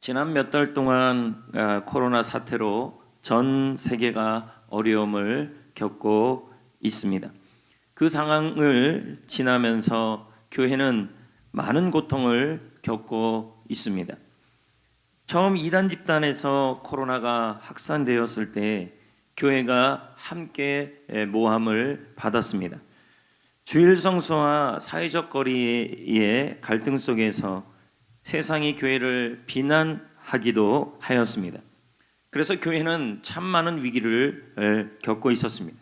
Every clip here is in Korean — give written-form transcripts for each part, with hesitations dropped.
지난 몇 달 동안 코로나 사태로 전 세계가 어려움을 겪고 있습니다. 그 상황을 지나면서 교회는 많은 고통을 겪고 있습니다. 처음 이단 집단에서 코로나가 확산되었을 때 교회가 함께 모함을 받았습니다. 주일 성수와 사회적 거리의 갈등 속에서 세상이 교회를 비난하기도 하였습니다. 그래서 교회는 참 많은 위기를 겪고 있었습니다.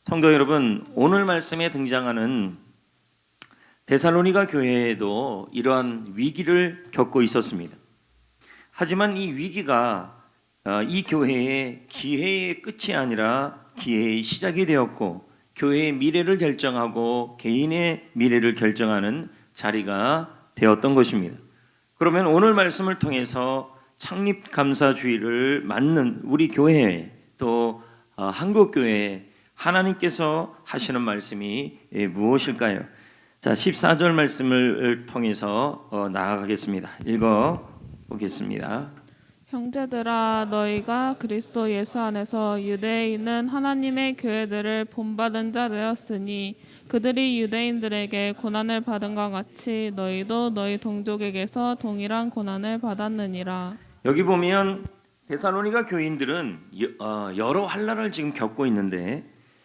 성도 여러분, 오늘 말씀에 등장하는 데살로니가 교회에도 이러한 위기를 겪고 있었습니다. 하지만 이 위기가 이 교회의 기회의 끝이 아니라 기회의 시작이 되었고, 교회의 미래를 결정하고 개인의 미래를 결정하는 자리가 되었던 것입니다. 그러면 오늘 말씀을 통해서 창립감사주의를 맞는 우리 교회 또 한국교회에 하나님께서 하시는 말씀이 무엇일까요? 자, 14절 말씀을 통해서 나아가겠습니다. 읽어보겠습니다. 형제들아, 너희가 그리스도 예수 안에서 유대에 있는 하나님의 교회들을 본받은 자 되었으니 그들이 유대인들에게 고난을 받은 것 같이 너희도 너희 동족에게서 동일한 고난을 받았느니라. 여기 보면 데살로니가 교인들은 여러 환난을 지금 겪고 있는데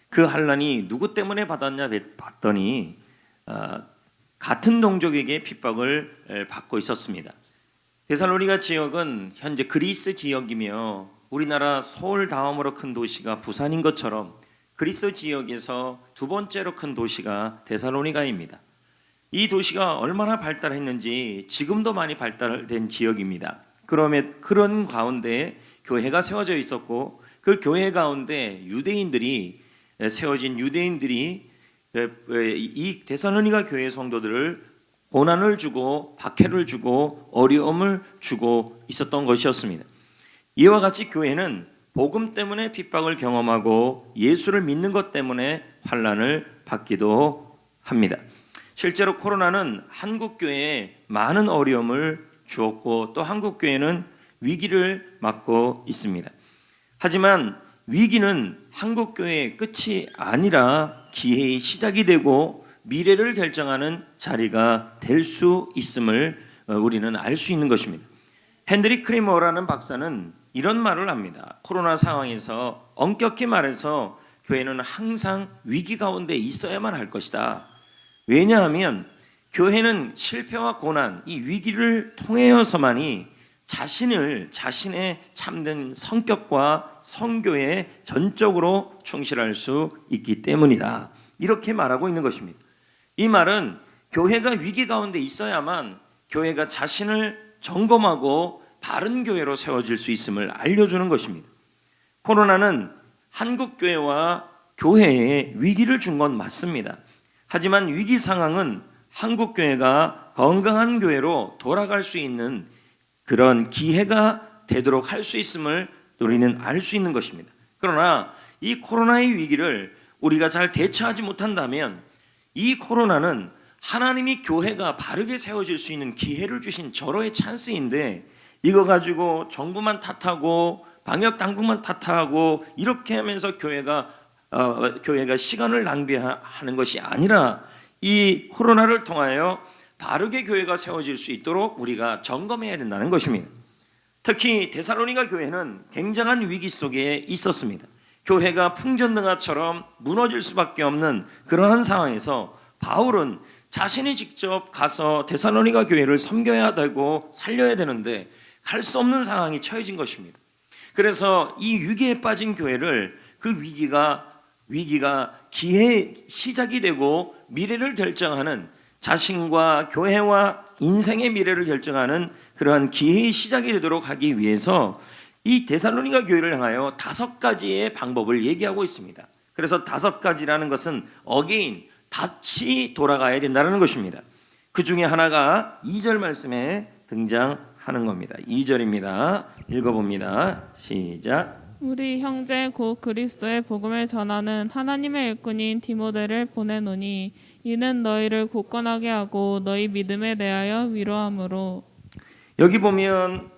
그 환난이 누구 때문에 받았냐 봤더니 같은 동족에게 핍박을 받고 있었습니다. 데살로니가 지역은 현재 그리스 지역이며 우리나라 서울 다음으로 큰 도시가 부산인 것처럼 그리스 지역에서 두 번째로 큰 도시가 데살로니가입니다. 이 도시가 얼마나 발달했는지 지금도 많이 발달된 지역입니다. 그런 가운데 교회가 세워져 있었고 그 교회 가운데 세워진 유대인들이 이 데살로니가 교회 성도들을 고난을 주고 박해를 주고 어려움을 주고 있었던 것이었습니다. 이와 같이 교회는 복음 때문에 핍박을 경험하고 예수를 믿는 것 때문에 환난을 받기도 합니다. 실제로 코로나는 한국 교회에 많은 어려움을 주었고 또 한국 교회는 위기를 맞고 있습니다. 하지만 위기는 한국 교회의 끝이 아니라 기회의 시작이 되고 미래를 결정하는 자리가 될 수 있음을 우리는 알 수 있는 것입니다. 헨드리 크리머라는 박사는 이런 말을 합니다. 코로나 상황에서 엄격히 말해서 교회는 항상 위기 가운데 있어야만 할 것이다. 왜냐하면 교회는 실패와 고난, 이 위기를 통해서만이 자신의 참된 성격과 성교에 전적으로 충실할 수 있기 때문이다. 이렇게 말하고 있는 것입니다. 이 말은 교회가 위기 가운데 있어야만 교회가 자신을 점검하고 바른 교회로 세워질 수 있음을 알려주는 것입니다. 코로나는 한국 교회와 교회에 위기를 준 건 맞습니다. 하지만 위기 상황은 한국 교회가 건강한 교회로 돌아갈 수 있는 그런 기회가 되도록 할 수 있음을 우리는 알 수 있는 것입니다. 그러나 이 코로나의 위기를 우리가 잘 대처하지 못한다면 이 코로나는 하나님이 교회가 바르게 세워질 수 있는 기회를 주신 절호의 찬스인데 이거 가지고 정부만 탓하고 방역 당국만 탓하고 이렇게 하면서 교회가 시간을 낭비하는 것이 아니라 이 코로나를 통하여 바르게 교회가 세워질 수 있도록 우리가 점검해야 된다는 것입니다. 특히 데살로니가 교회는 굉장한 위기 속에 있었습니다. 교회가 풍전등화처럼 무너질 수밖에 없는 그러한 상황에서 바울은 자신이 직접 가서 데살로니가 교회를 섬겨야 되고 살려야 되는데 갈 수 없는 상황이 처해진 것입니다. 그래서 이 위기에 빠진 교회를 그 위기가 기회의 시작이 되고 미래를 결정하는 자신과 교회와 인생의 미래를 결정하는 그러한 기회의 시작이 되도록 하기 위해서 이 데살로니가 교회를 향하여 5가지의 방법을 얘기하고 있습니다. 그래서 5가지라는 것은 어게인, 다시 돌아가야 된다는 것입니다. 그 중에 하나가 2절 말씀에 등장하는 겁니다. 2절입니다. 읽어봅니다. 시작. 우리 형제 곧 그리스도의 복음을 전하는 하나님의 일꾼인 디모데를 보내노니 이는 너희를 굳건하게 하고 너희 믿음에 대하여 위로함으로. 여기 보면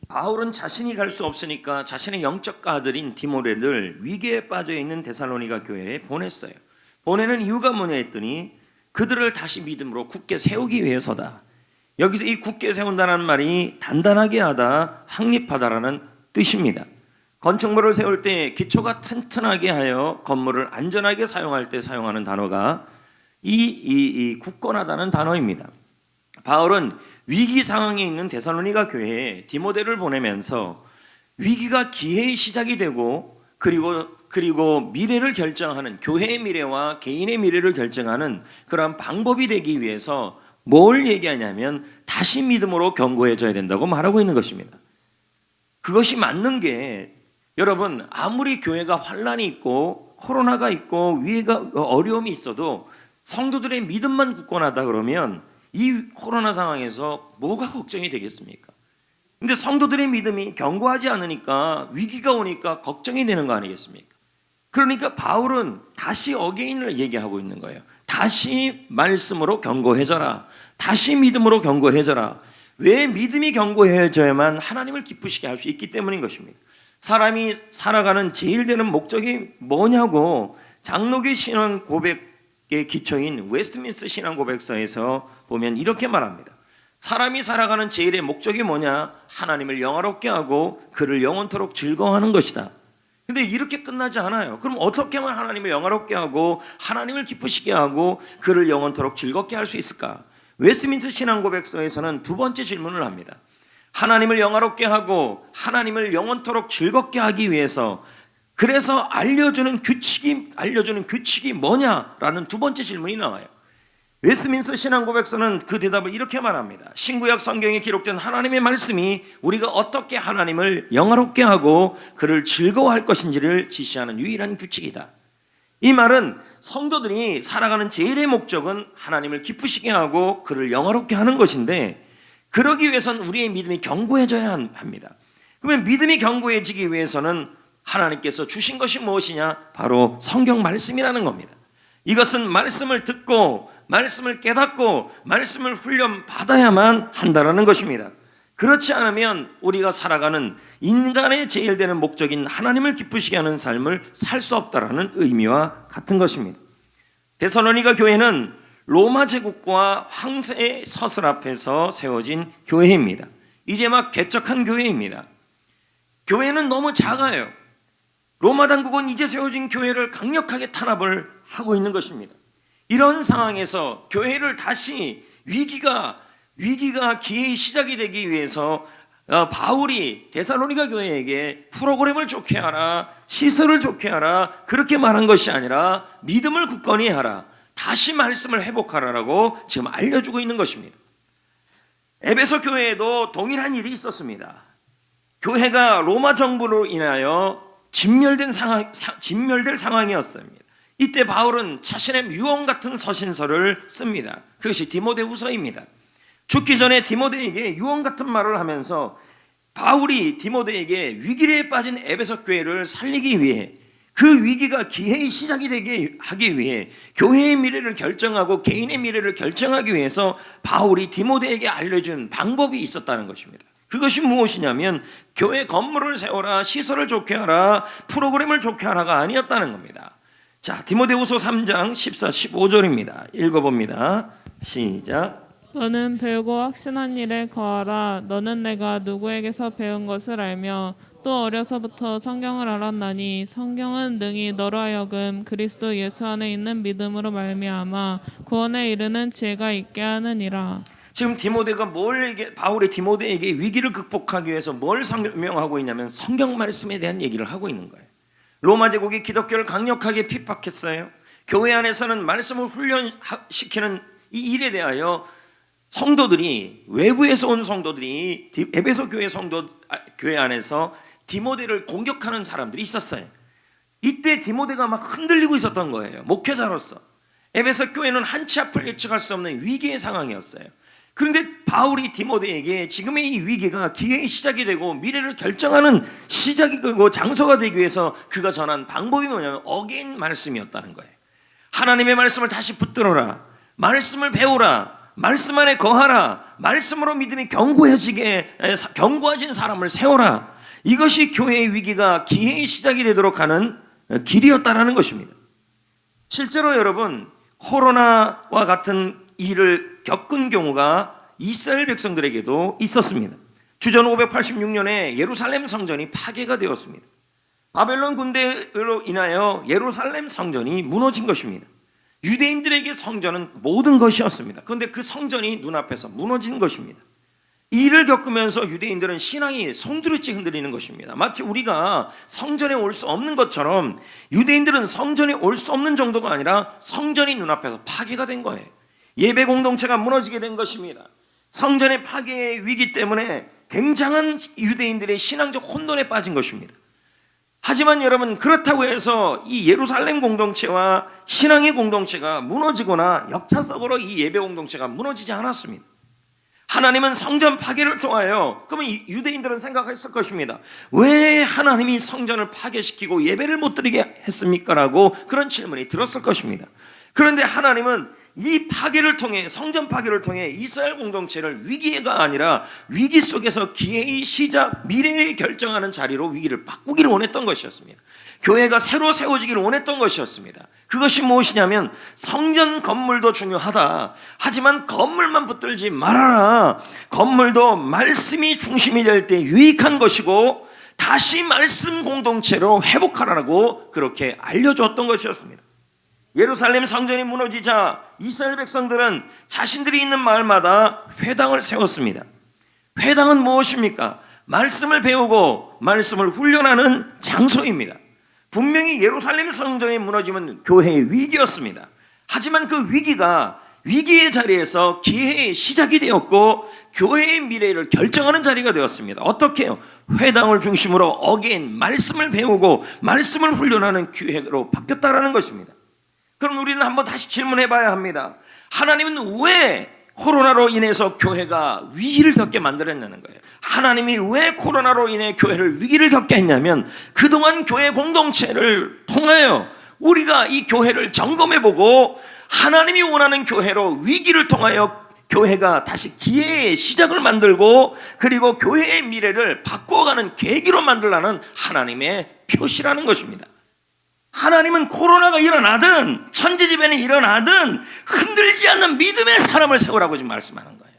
바울은 자신이 갈 수 없으니까 자신의 영적 아들인 디모데를 위기에 빠져 있는 데살로니가 교회에 보냈어요. 보내는 이유가 뭐냐 했더니 그들을 다시 믿음으로 굳게 세우기 위해서다. 여기서 이 굳게 세운다는 말이 단단하게 하다, 확립하다라는 뜻입니다. 건축물을 세울 때 기초가 튼튼하게 하여 건물을 안전하게 사용할 때 사용하는 단어가 이 굳건하다는 단어입니다. 바울은 위기 상황에 있는 데살로니가 교회에 디모데를 보내면서 위기가 기회의 시작이 되고 그리고 미래를 결정하는, 교회의 미래와 개인의 미래를 결정하는 그러한 방법이 되기 위해서 뭘 얘기하냐면 다시 믿음으로 견고해져야 된다고 말하고 있는 것입니다. 그것이 맞는 게, 여러분, 아무리 교회가 환란이 있고 코로나가 있고 위해가 어려움이 있어도 성도들의 믿음만 굳건하다 그러면 이 코로나 상황에서 뭐가 걱정이 되겠습니까? 근데 성도들의 믿음이 견고하지 않으니까 위기가 오니까 걱정이 되는 거 아니겠습니까? 그러니까 바울은 다시 어게인을 얘기하고 있는 거예요. 다시 말씀으로 견고해져라. 다시 믿음으로 견고해져라. 왜 믿음이 견고해져야만 하나님을 기쁘시게 할 수 있기 때문인 것입니다. 사람이 살아가는 제일 되는 목적이 뭐냐고 장로교 신앙 고백의 기초인 웨스트민스터 신앙 고백서에서 보면 이렇게 말합니다. 사람이 살아가는 제일의 목적이 뭐냐? 하나님을 영화롭게 하고 그를 영원토록 즐거워하는 것이다. 근데 이렇게 끝나지 않아요. 그럼 어떻게 하면 하나님을 영화롭게 하고 하나님을 기쁘시게 하고 그를 영원토록 즐겁게 할 수 있을까? 웨스트민스터 신앙 고백서에서는 두 번째 질문을 합니다. 하나님을 영화롭게 하고 하나님을 영원토록 즐겁게 하기 위해서 그래서 알려주는 규칙이 뭐냐라는 두 번째 질문이 나와요. 웨스트민스터 신앙 고백서는 그 대답을 이렇게 말합니다. 신구약 성경에 기록된 하나님의 말씀이 우리가 어떻게 하나님을 영화롭게 하고 그를 즐거워할 것인지를 지시하는 유일한 규칙이다. 이 말은 성도들이 살아가는 제일의 목적은 하나님을 기쁘시게 하고 그를 영화롭게 하는 것인데, 그러기 위해서는 우리의 믿음이 견고해져야 합니다. 그러면 믿음이 견고해지기 위해서는 하나님께서 주신 것이 무엇이냐? 바로 성경 말씀이라는 겁니다. 이것은 말씀을 듣고 말씀을 깨닫고 말씀을 훈련 받아야만 한다라는 것입니다. 그렇지 않으면 우리가 살아가는 인간의 제일 되는 목적인 하나님을 기쁘시게 하는 삶을 살 수 없다라는 의미와 같은 것입니다. 데살로니가 교회는 로마 제국과 황제의 서슬 앞에서 세워진 교회입니다. 이제 막 개척한 교회입니다. 교회는 너무 작아요. 로마 당국은 이제 세워진 교회를 강력하게 탄압을 하고 있는 것입니다. 이런 상황에서 교회를 다시 위기가 기회의 시작이 되기 위해서 바울이 데살로니가 교회에게 프로그램을 좋게 하라, 시설을 좋게 하라, 그렇게 말한 것이 아니라 믿음을 굳건히 하라, 다시 말씀을 회복하라라고 지금 알려주고 있는 것입니다. 에베소 교회에도 동일한 일이 있었습니다. 교회가 로마 정부로 인하여 진멸될 상황이었습니다. 이때 바울은 자신의 유언 같은 서신서를 씁니다. 그것이 디모데후서입니다. 죽기 전에 디모데에게 유언 같은 말을 하면서 바울이 디모데에게 위기에 빠진 에베소 교회를 살리기 위해, 그 위기가 기회의 시작이 되게 하기 위해, 교회의 미래를 결정하고 개인의 미래를 결정하기 위해서 바울이 디모데에게 알려준 방법이 있었다는 것입니다. 그것이 무엇이냐면 교회 건물을 세워라, 시설을 좋게 하라, 프로그램을 좋게 하라가 아니었다는 겁니다. 자, 디모데후서 3장 14, 15절입니다. 읽어봅니다. 시작. 너는 배우고 확신한 일에 거하라. 너는 내가 누구에게서 배운 것을 알며 또 어려서부터 성경을 알았나니 성경은 능히 너로 하여금 그리스도 예수 안에 있는 믿음으로 말미암아 구원에 이르는 지혜가 있게 하느니라. 지금 디모데가 바울이 디모데에게 위기를 극복하기 위해서 뭘 설명하고 있냐면 성경 말씀에 대한 얘기를 하고 있는 거예요. 로마 제국이 기독교를 강력하게 핍박했어요. 교회 안에서는 말씀을 훈련시키는 이 일에 대하여 성도들이, 외부에서 온 성도들이 에베소 교회 안에서 디모데를 공격하는 사람들이 있었어요. 이때 디모데가 막 흔들리고 있었던 거예요. 목회자로서 에베소 교회는 한치 앞을 예측할 수 없는 위기의 상황이었어요. 그런데 바울이 디모데에게 지금의 이 위기가 기회의 시작이 되고 미래를 결정하는 시작이 되고 장소가 되기 위해서 그가 전한 방법이 뭐냐면 어게인 말씀이었다는 거예요. 하나님의 말씀을 다시 붙들어라, 말씀을 배우라, 말씀 안에 거하라, 말씀으로 믿음이 견고해진 사람을 세워라. 이것이 교회의 위기가 기회의 시작이 되도록 하는 길이었다라는 것입니다. 실제로 여러분, 코로나와 같은 일을 겪은 경우가 이스라엘 백성들에게도 있었습니다. 주전 586년에 예루살렘 성전이 파괴가 되었습니다. 바벨론 군대로 인하여 예루살렘 성전이 무너진 것입니다. 유대인들에게 성전은 모든 것이었습니다. 그런데 그 성전이 눈앞에서 무너진 것입니다. 이 일을 겪으면서 유대인들은 신앙이 송두리째 흔들리는 것입니다. 마치 우리가 성전에 올 수 없는 것처럼 유대인들은 성전에 올 수 없는 정도가 아니라 성전이 눈앞에서 파괴가 된 거예요. 예배 공동체가 무너지게 된 것입니다. 성전의 파괴의 위기 때문에 굉장한 유대인들의 신앙적 혼돈에 빠진 것입니다. 하지만 여러분, 그렇다고 해서 이 예루살렘 공동체와 신앙의 공동체가 무너지거나 역사적으로 이 예배 공동체가 무너지지 않았습니다. 하나님은 성전 파괴를 통하여, 그러면 유대인들은 생각했을 것입니다. 왜 하나님이 성전을 파괴시키고 예배를 못 드리게 했습니까? 라고 그런 질문이 들었을 것입니다. 그런데 하나님은 이 파괴를 통해, 성전 파괴를 통해 이스라엘 공동체를 위기가 아니라 위기 속에서 기회의 시작, 미래를 결정하는 자리로 위기를 바꾸기를 원했던 것이었습니다. 교회가 새로 세워지기를 원했던 것이었습니다. 그것이 무엇이냐면, 성전 건물도 중요하다. 하지만 건물만 붙들지 말아라. 건물도 말씀이 중심이 될 때 유익한 것이고 다시 말씀 공동체로 회복하라고 그렇게 알려줬던 것이었습니다. 예루살렘 성전이 무너지자 이스라엘 백성들은 자신들이 있는 마을마다 회당을 세웠습니다. 회당은 무엇입니까? 말씀을 배우고 말씀을 훈련하는 장소입니다. 분명히 예루살렘 성전이 무너지면 교회의 위기였습니다. 하지만 그 위기가 위기의 자리에서 기회의 시작이 되었고 교회의 미래를 결정하는 자리가 되었습니다. 어떻게 해요? 회당을 중심으로 어게인 말씀을 배우고 말씀을 훈련하는 기회로 바뀌었다라는 것입니다. 그럼 우리는 한번 다시 질문해 봐야 합니다. 하나님은 왜 코로나로 인해서 교회가 위기를 겪게 만들었냐는 거예요. 하나님이 왜 코로나로 인해 교회를 위기를 겪게 했냐면, 그동안 교회 공동체를 통하여 우리가 이 교회를 점검해보고 하나님이 원하는 교회로 위기를 통하여 교회가 다시 기회의 시작을 만들고, 그리고 교회의 미래를 바꿔가는 계기로 만들라는 하나님의 표시라는 것입니다. 하나님은 코로나가 일어나든 천재지변이 일어나든 흔들지 않는 믿음의 사람을 세우라고 지금 말씀하는 거예요.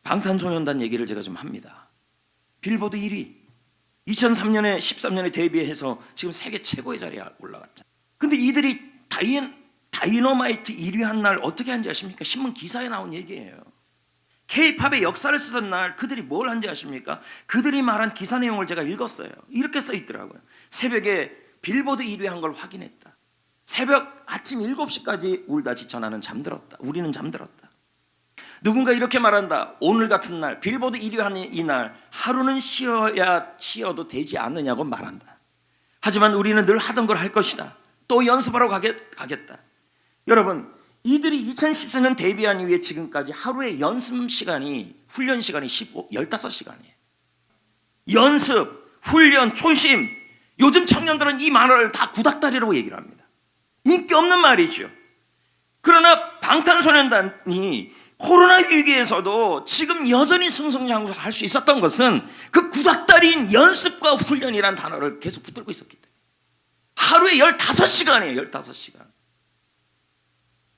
방탄소년단 얘기를 제가 좀 합니다. 빌보드 1위 2003년에 13년에 데뷔해서 지금 세계 최고의 자리에 올라갔잖아요. 근데 이들이 다이너마이트 1위 한 날 어떻게 한지 아십니까? 신문 기사에 나온 얘기예요. K-팝의 역사를 쓰던 날 그들이 뭘 한지 아십니까? 그들이 말한 기사 내용을 제가 읽었어요. 이렇게 써 있더라고요. 새벽에 빌보드 1위 한 걸 확인했다. 새벽 아침 7시까지 울다 지쳐 나는 잠들었다. 우리는 잠들었다. 누군가 이렇게 말한다. 오늘 같은 날 빌보드 1위 한 이 날 하루는 쉬어도 되지 않느냐고 말한다. 하지만 우리는 늘 하던 걸 할 것이다. 또 연습하러 가겠다. 여러분, 이들이 2014년 데뷔한 이후에 지금까지 하루의 연습 시간이, 훈련 시간이 15시간이에요. 연습, 훈련, 초심. 요즘 청년들은 이 말을 다 구닥다리라고 얘기를 합니다. 인기 없는 말이죠. 그러나 방탄소년단이 코로나 위기에서도 지금 여전히 승승장구할 수 있었던 것은 그 구닥다리인 연습과 훈련이란 단어를 계속 붙들고 있었기 때문에. 하루에 15시간이에요. 15시간.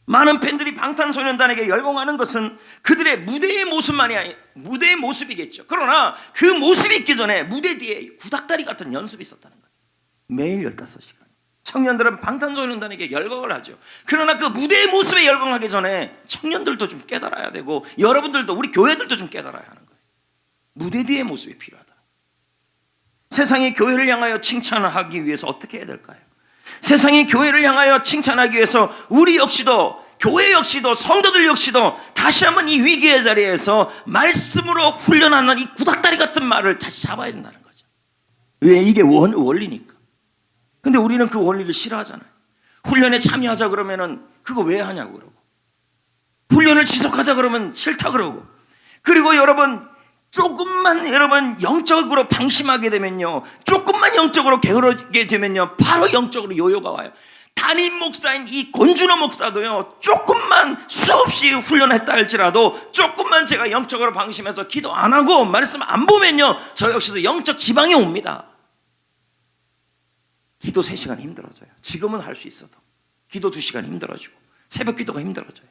많은 팬들이 방탄소년단에게 열광하는 것은 그들의 무대의 모습만이 아니, 무대의 모습이겠죠. 그러나 그 모습이 있기 전에 무대 뒤에 구닥다리 같은 연습이 있었다는 거예요. 매일 15시간. 청년들은 방탄소년단에게 열광을 하죠. 그러나 그 무대의 모습에 열광하기 전에 청년들도 좀 깨달아야 되고, 여러분들도, 우리 교회들도 좀 깨달아야 하는 거예요. 무대 뒤의 모습이 필요하다. 세상이 교회를 향하여 칭찬하기 위해서 어떻게 해야 될까요? 세상이 교회를 향하여 칭찬하기 위해서 우리 역시도, 교회 역시도, 성도들 역시도 다시 한번 이 위기의 자리에서 말씀으로 훈련하는 이 구닥다리 같은 말을 다시 잡아야 된다는 거죠. 왜? 이게 원리니까. 근데 우리는 그 원리를 싫어하잖아요. 훈련에 참여하자 그러면은 그거 왜 하냐고 그러고, 훈련을 지속하자 그러면 싫다 그러고, 그리고 여러분 조금만 여러분 영적으로 방심하게 되면요, 조금만 영적으로 게으르게 되면요, 바로 영적으로 요요가 와요. 담임 목사인 이 권준호 목사도요, 조금만 수없이 훈련했다 할지라도 조금만 제가 영적으로 방심해서 기도 안 하고 말씀 안 보면요, 저 역시도 영적 지방이 옵니다. 기도 3시간 힘들어져요. 지금은 할 수 있어도 기도 2시간 힘들어지고 새벽 기도가 힘들어져요.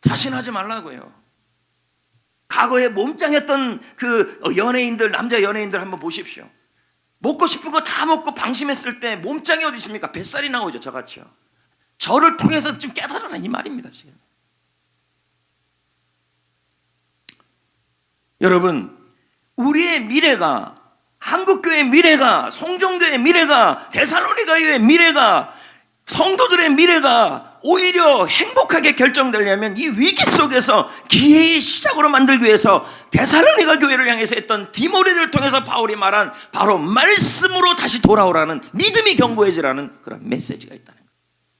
자신하지 말라고요. 과거에 몸짱했던 그 연예인들, 남자 연예인들 한번 보십시오. 먹고 싶은 거 다 먹고 방심했을 때 몸짱이 어디 있습니까? 뱃살이 나오죠, 저같이요. 저를 통해서 좀 깨달으라 이 말입니다. 지금 여러분, 우리의 미래가, 한국교회의 미래가, 성종교회의 미래가, 데살로니가의 미래가, 성도들의 미래가 오히려 행복하게 결정되려면 이 위기 속에서 기회의 시작으로 만들기 위해서 데살로니가 교회를 향해서 했던 디모데를 통해서 바울이 말한 바로 말씀으로 다시 돌아오라는, 믿음이 견고해지라는 그런 메시지가 있다는 거예요.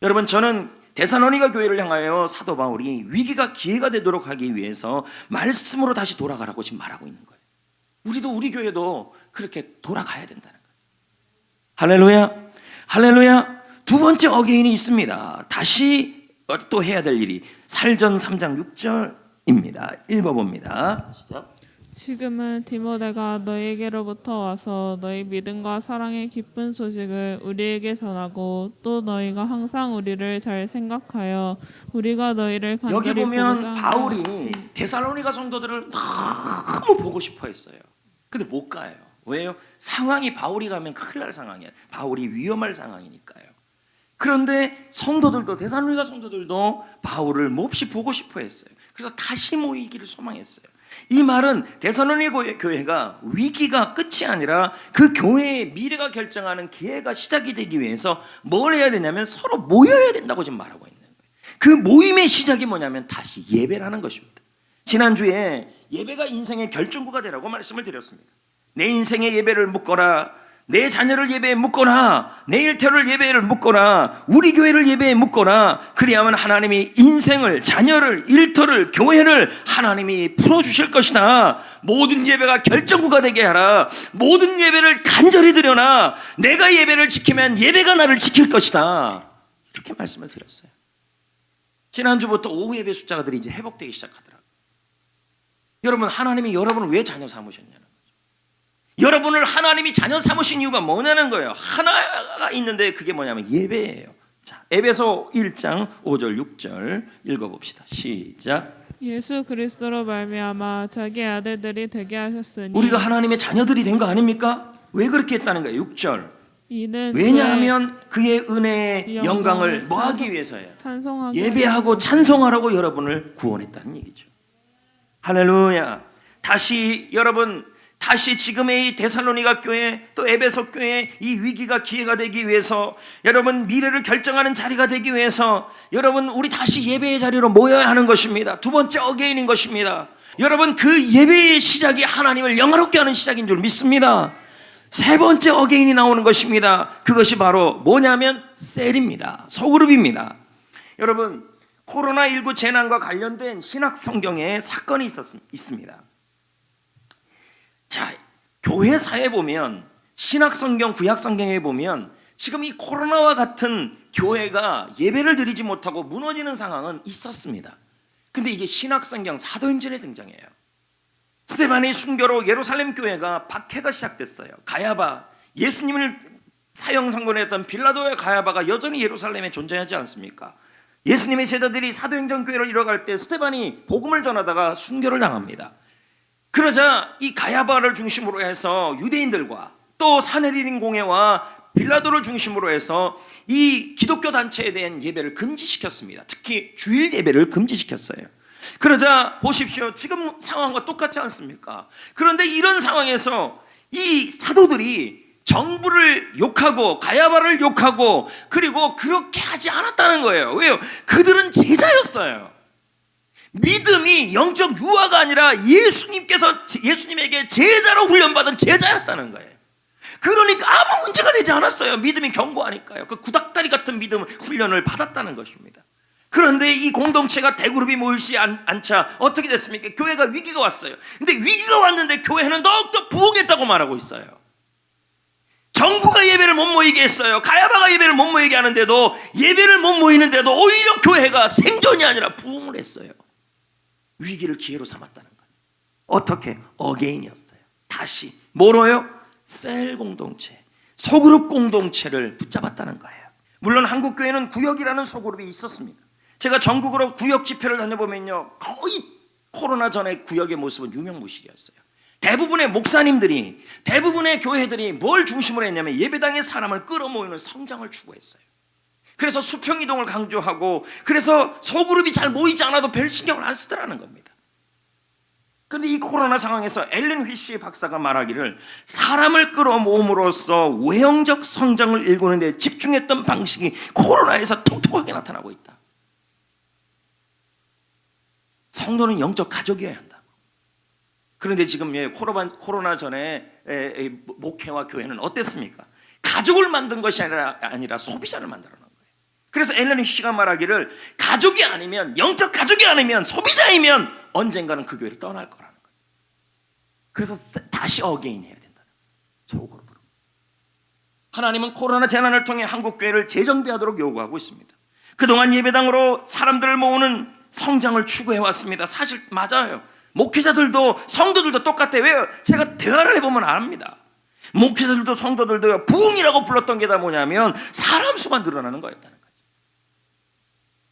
여러분, 저는 데살로니가 교회를 향하여 사도 바울이 위기가 기회가 되도록 하기 위해서 말씀으로 다시 돌아가라고 지금 말하고 있는 거예요. 우리도, 우리 교회도 그렇게 돌아가야 된다는 거예요. 할렐루야, 할렐루야. 두 번째 어게인이 있습니다. 다시 또 해야 될 일이 살전 3장 6절입니다. 읽어봅니다. 시작. 지금은 디모데가 너희에게로부터 와서 너희 믿음과 사랑의 기쁜 소식을 우리에게 전하고 또 너희가 항상 우리를 잘 생각하여 우리가 너희를 간절히 여기 보면 보고자 바울이 하는 데살로니가 성도들을 너무 보고 싶어 했어요. 근데 못 가요. 왜요? 상황이, 바울이 가면 큰일 날 상황이에요. 바울이 위험할 상황이니까요. 그런데 성도들도, 데살로니가 성도들도 바울을 몹시 보고 싶어 했어요. 그래서 다시 모이기를 소망했어요. 이 말은 데살로니가 교회가 위기가 끝이 아니라 그 교회의 미래가 결정하는 기회가 시작이 되기 위해서 뭘 해야 되냐면 서로 모여야 된다고 지금 말하고 있는 거예요. 그 모임의 시작이 뭐냐면 다시 예배라는 것입니다. 지난주에 예배가 인생의 결정구가 되라고 말씀을 드렸습니다. 내 인생의 예배를 묻거라, 내 자녀를 예배에 묻거나, 내 일터를 예배에 묻거나, 우리 교회를 예배에 묻거나, 그리하면 하나님이 인생을, 자녀를, 일터를, 교회를 하나님이 풀어주실 것이다. 모든 예배가 결정구가 되게 하라. 모든 예배를 간절히 드려나 내가 예배를 지키면 예배가 나를 지킬 것이다. 이렇게 말씀을 드렸어요. 지난주부터 오후 예배 숫자가들이 이제 회복되기 시작하더라고요. 여러분, 하나님이 여러분을 왜 자녀 삼으셨냐는, 여러분을 하나님이 자녀 삼으신 이유가 뭐냐는 거예요. 하나가 있는데 그게 뭐냐면 예배예요. 자, 에베소 1장 5절 6절 읽어봅시다. 시작. 예수 그리스도로 말미암아 자기 아들들이 되게 하셨으니 우리가 하나님의 자녀들이 된 거 아닙니까? 왜 그렇게 했다는 거예요? 6절. 이는 왜냐하면 그의 은혜의 영광을 영광을 뭐 하기 위해서예요? 찬송하기 예배하고 찬송하라고 여러분을 구원했다는 얘기죠. 할렐루야. 다시 여러분, 다시 지금의 이 데살로니가 교회, 또 에베소 교회, 이 위기가 기회가 되기 위해서, 여러분 미래를 결정하는 자리가 되기 위해서 여러분 우리 다시 예배의 자리로 모여야 하는 것입니다. 두 번째 어게인인 것입니다. 여러분, 그 예배의 시작이 하나님을 영화롭게 하는 시작인 줄 믿습니다. 세 번째 어게인이 나오는 것입니다. 그것이 바로 뭐냐면 셀입니다. 소그룹입니다. 여러분, 코로나19 재난과 관련된 신학 성경에 사건이 있습니다. 자, 교회사에 보면, 신학 성경, 구약 성경에 보면 지금 이 코로나와 같은 교회가 예배를 드리지 못하고 무너지는 상황은 있었습니다. 근데 이게 신학 성경 사도행전에 등장해요. 스데반의 순교로 예루살렘 교회가 박해가 시작됐어요. 가야바, 예수님을 사형 선고했던 빌라도의 가야바가 여전히 예루살렘에 존재하지 않습니까? 예수님의 제자들이 사도행전 교회를 이뤄갈 때 스데반이 복음을 전하다가 순교를 당합니다. 그러자 이 가야바를 중심으로 해서 유대인들과 또 사내리딘 공회와 빌라도를 중심으로 해서 이 기독교 단체에 대한 예배를 금지시켰습니다. 특히 주일 예배를 금지시켰어요. 그러자 보십시오. 지금 상황과 똑같지 않습니까? 그런데 이런 상황에서 이 사도들이 정부를 욕하고 가야바를 욕하고, 그리고 그렇게 하지 않았다는 거예요. 왜요? 그들은 제자였어요. 믿음이 영적 유아가 아니라 예수님에게 제자로 훈련받은 제자였다는 거예요. 그러니까 아무 문제가 되지 않았어요. 믿음이 견고하니까요. 그 구닥다리 같은 믿음 훈련을 받았다는 것입니다. 그런데 이 공동체가 대그룹이 모이지 않자 어떻게 됐습니까? 교회가 위기가 왔어요. 근데 위기가 왔는데 교회는 더욱더 부흥했다고 말하고 있어요. 정부가 예배를 못 모이게 했어요. 가야바가 예배를 못 모이게 하는데도, 예배를 못 모이는데도 오히려 교회가 생존이 아니라 부흥을 했어요. 위기를 기회로 삼았다는 거예요. 어떻게? 어게인이었어요. 다시 뭐로요? 셀 공동체, 소그룹 공동체를 붙잡았다는 거예요. 물론 한국교회는 구역이라는 소그룹이 있었습니다. 제가 전국으로 구역 집회를 다녀보면요, 거의 코로나 전에 구역의 모습은 유명무실이었어요. 대부분의 목사님들이, 대부분의 교회들이 뭘 중심으로 했냐면 예배당에 사람을 끌어모이는 성장을 추구했어요. 그래서 수평이동을 강조하고, 그래서 소그룹이 잘 모이지 않아도 별 신경을 안 쓰더라는 겁니다. 그런데 이 코로나 상황에서 엘렌 휘쉬 박사가 말하기를, 사람을 끌어모음으로써 외형적 성장을 일구는 데 집중했던 방식이 코로나에서 독특하게 나타나고 있다. 성도는 영적 가족이어야 한다. 그런데 지금 코로나 전에 목회와 교회는 어땠습니까? 가족을 만든 것이 아니라 소비자를 만들어 놓은 거예요. 그래서 엘렌 휘쉬가 말하기를, 가족이 아니면, 영적 가족이 아니면, 소비자이면 언젠가는 그 교회를 떠날 거라는 거예요. 그래서 다시 어게인 해야 된다는 거예요. 소그룹으로. 하나님은 코로나 재난을 통해 한국 교회를 재정비하도록 요구하고 있습니다. 그동안 예배당으로 사람들을 모으는 성장을 추구해 왔습니다. 사실 맞아요. 목회자들도 성도들도 똑같아요. 왜요? 제가 대화를 해보면 압니다. 목회자들도 성도들도요, 부흥이라고 불렀던 게 다 뭐냐면 사람 수가 늘어나는 거였다는 거죠.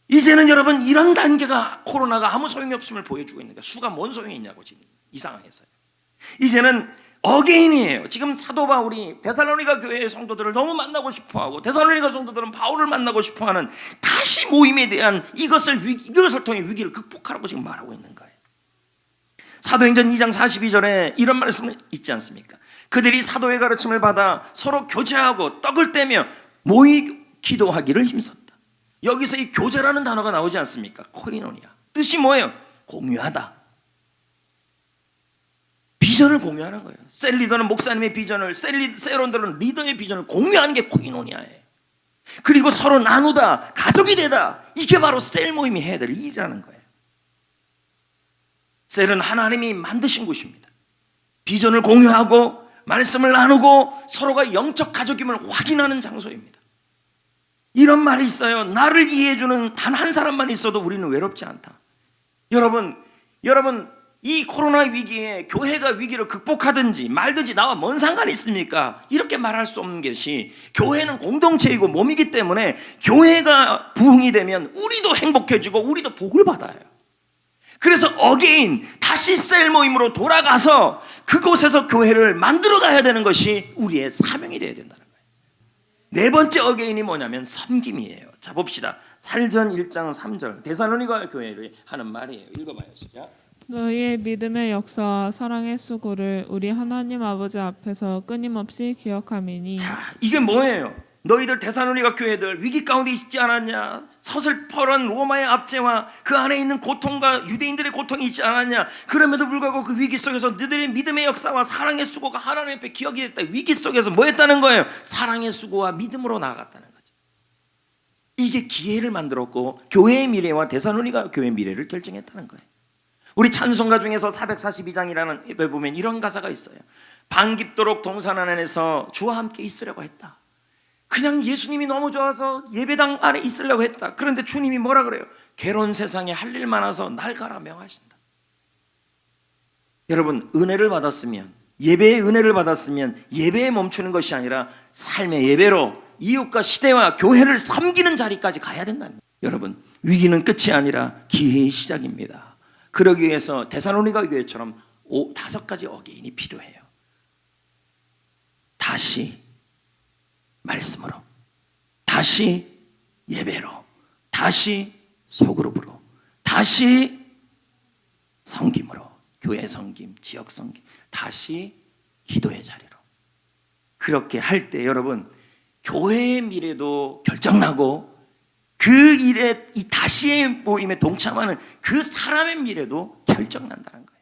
이제는 여러분, 이런 단계가, 코로나가 아무 소용이 없음을 보여주고 있는 거예요. 수가 뭔 소용이 있냐고, 지금 이 상황에서요. 이제는 어게인이에요. 지금 사도 바울이 데살로니가 교회의 성도들을 너무 만나고 싶어하고, 데살로니가 성도들은 바울을 만나고 싶어하는 다시 모임에 대한 이것을 통해 위기를 극복하라고 지금 말하고 있는 거예요. 사도행전 2장 42절에 이런 말씀이 있지 않습니까? 그들이 사도의 가르침을 받아 서로 교제하고 떡을 떼며 모이 기도하기를 힘썼다. 여기서 이 교제라는 단어가 나오지 않습니까? 코이노니아. 뜻이 뭐예요? 공유하다. 비전을 공유하는 거예요. 셀 리더는 목사님의 비전을, 셀원들은 리더의 비전을 공유하는 게 코이노니아예요. 그리고 서로 나누다, 가족이 되다. 이게 바로 셀 모임이 해야 될 일이라는 거예요. 셀은 하나님이 만드신 곳입니다. 비전을 공유하고 말씀을 나누고 서로가 영적 가족임을 확인하는 장소입니다. 이런 말이 있어요. 나를 이해해주는 단 한 사람만 있어도 우리는 외롭지 않다. 여러분, 이 코로나 위기에 교회가 위기를 극복하든지 말든지 나와 뭔 상관이 있습니까? 이렇게 말할 수 없는 것이, 교회는 공동체이고 몸이기 때문에 교회가 부흥이 되면 우리도 행복해지고 우리도 복을 받아요. 그래서 어게인, 다시 셀 모임으로 돌아가서 그곳에서 교회를 만들어 가야 되는 것이 우리의 사명이 되어야 된다는 거예요. 네 번째 어게인이 뭐냐면 섬김이에요. 자, 봅시다. 살전 1장 3절 데살로니가 교회를 하는 말이에요. 읽어봐요. 시작. 너희의 믿음의 역사와 사랑의 수고를 우리 하나님 아버지 앞에서 끊임없이 기억함이니. 자, 이게 뭐예요? 너희들 데살로니가 교회들 위기 가운데 있지 않았냐? 서슬퍼런 로마의 압제와 그 안에 있는 고통과 유대인들의 고통이 있지 않았냐? 그럼에도 불구하고 그 위기 속에서 너희들의 믿음의 역사와 사랑의 수고가 하나님 앞에 기억이 됐다. 위기 속에서 뭐 했다는 거예요? 사랑의 수고와 믿음으로 나아갔다는 거죠. 이게 기회를 만들었고 교회의 미래와 데살로니가 교회의 미래를 결정했다는 거예요. 우리 찬송가 중에서 442장이라는 에 보면 이런 가사가 있어요. 반깁도록 동산 안에서 주와 함께 있으려고 했다. 그냥 예수님이 너무 좋아서 예배당 안에 있으려고 했다. 그런데 주님이 뭐라 그래요? 괴로운 세상에 할 일 많아서 날 가라 명하신다. 여러분, 은혜를 받았으면, 예배의 은혜를 받았으면 예배에 멈추는 것이 아니라 삶의 예배로 이웃과 시대와 교회를 섬기는 자리까지 가야 된다는 거예요. 여러분, 위기는 끝이 아니라 기회의 시작입니다. 그러기 위해서 데살로니가 교회처럼 5가지 어게인이 필요해요. 다시 말씀으로, 다시 예배로, 다시 소그룹으로, 다시 섬김으로, 교회 섬김, 지역 섬김, 다시 기도의 자리로. 그렇게 할 때 여러분, 교회의 미래도 결정나고 그 일에, 이 다시의 모임에 동참하는 그 사람의 미래도 결정난다는 거예요.